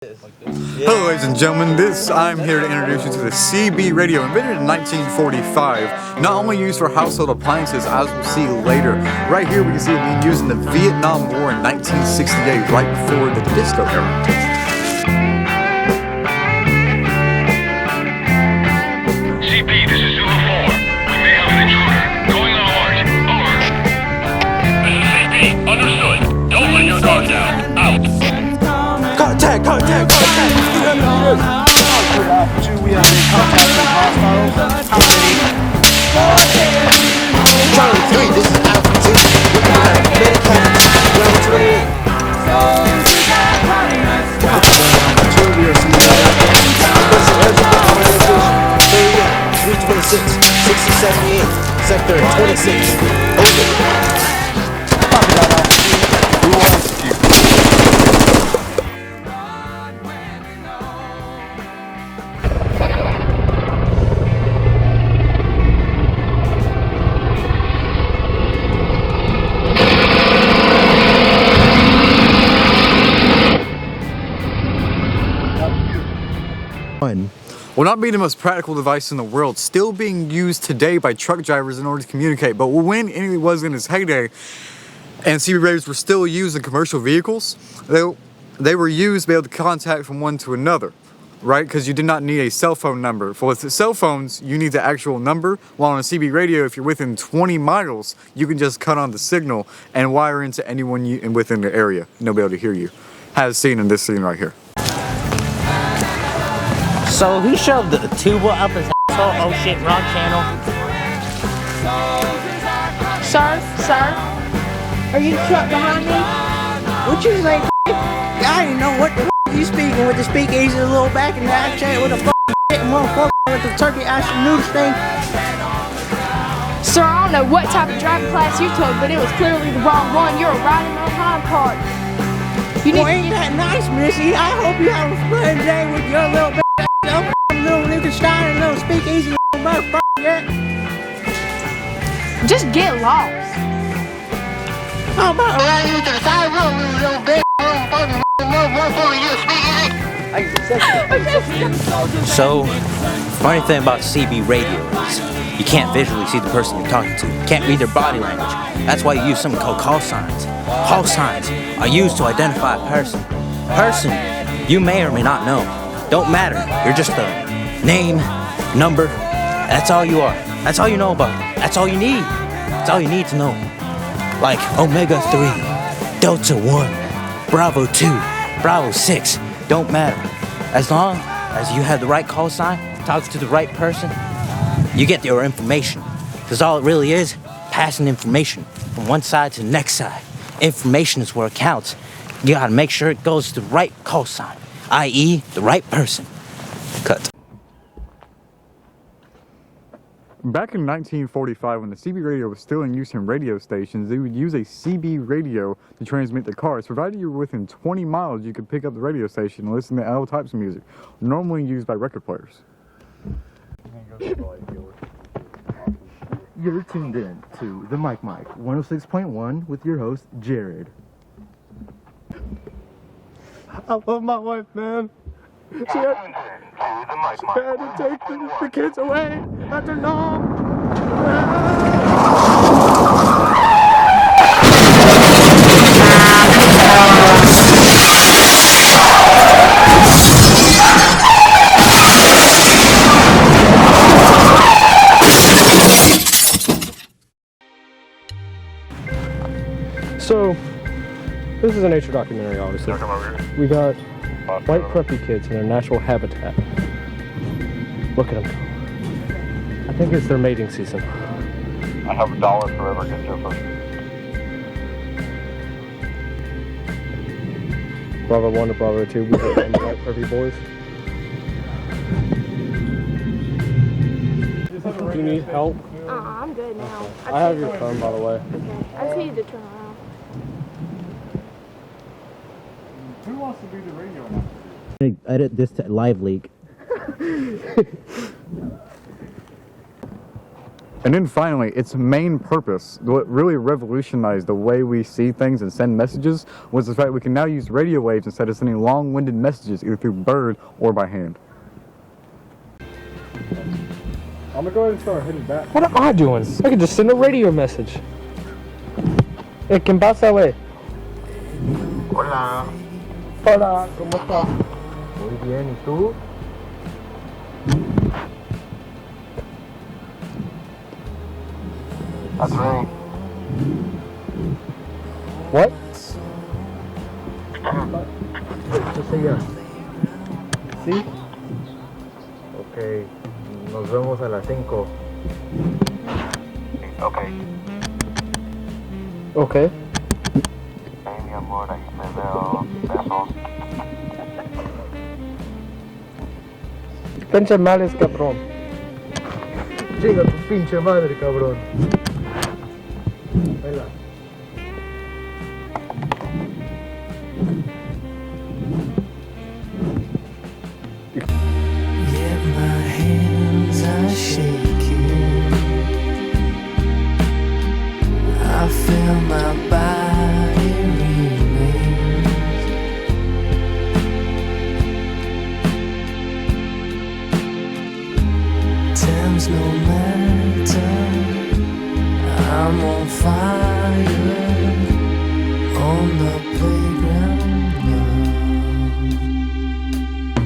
Hello ladies and gentlemen, I'm here to introduce you to the CB radio, invented in 1945, not only used for household appliances as we'll see later. Right here we can see it being used in the Vietnam War in 1968, right before the disco era. CB, this is Zulu 4. We may have an intruder. Going on alert. Over. This is CB. Understood. Don't let your guard down. Out. Contact! We have contact with hostiles. Charlie 3, this is Alpha 2. Looking at Medicam, ground 28. We are seeing Listen, urgent organization. 326, 6078, sector 26. Over. Copy that, Alpha 2. We will execute. Will not be the most practical device in the world, still being used today by truck drivers in order to communicate, but when it was in its heyday and CB radios were still used in commercial vehicles, they were used to be able to contact from one to another, right? Because you did not need a cell phone number. For with cell phones, you need the actual number, while on a CB radio, if you're within 20 miles, you can just cut on the signal and wire into anyone within the area, and they'll be able to hear you. As seen in this scene right here. So he shoved the tuba up his asshole. Oh shit, wrong channel. Sir, are you the truck behind me? What you say? I didn't know what the you speaking with the speakeasy a little back in the accent with the shit and motherfucker with the turkey ice and noodles thing. Sir, I don't know what type of driving class you took, but it was clearly the wrong one. You're riding on a time card. You well, ain't that nice, Missy? I hope you have a fun day with your little little Liechtenstein and little speakeasy little motherfucker. Just get lost. How about riding into the side road with a little bitch? So, funny thing about CB radio is you can't visually see the person you're talking to. You can't read their body language. That's why you use something called call signs. Call signs are used to identify a person. Person you may or may not know. Don't matter. You're just a name, number. That's all you are. That's all you know about. That's all you need. That's all you need to know. Like Omega 3, Delta 1, Bravo 2, Bravo 6. Don't matter. As long as you have the right call sign, talk to the right person, you get your information. Because all it really is, passing information from one side to the next side. Information is where it counts. You gotta make sure it goes to the right call sign, i.e. the right person. Cut. Back in 1945, when the CB radio was still in use in radio stations, they would use a CB radio to transmit the cars. Provided you were within 20 miles, you could pick up the radio station and listen to all types of music, normally used by record players. You're tuned in to the Mike 106.1 with your host, Jared. I love my wife, man. She had to take the kids away after long. So, this is a nature documentary, obviously. We got white preppy kids in their natural habitat. Look at them go. I think it's their mating season. I have $1 for every get your first. Bravo 1 to Bravo 2, we got the white preppy boys. Do you need help? I'm good now. I have your phone, by the way. Okay. I just needed to turn around. Who wants to do the radio now? Edit this to live leak. And then finally, its main purpose, what really revolutionized the way we see things and send messages, was the fact we can now use radio waves instead of sending long-winded messages either through bird or by hand. I'm gonna go ahead and start heading back. What am I doing? I can just send a radio message. Hey, ¿qué pasa, wey? Hola. Hola, ¿cómo estás? Muy bien, ¿y tú? That's right. What? ¿Qué sería? ¿Sí? Ok, nos vemos a las 5. Ok. Ok. Hey, mi amor, ahí me veo. Besos. Pinche males, cabrón. Chinga tu pinche madre, cabrón. Vela. Yet my hands are shaking. I feel my body remains. Time's no matter. I'm on fire on the plane.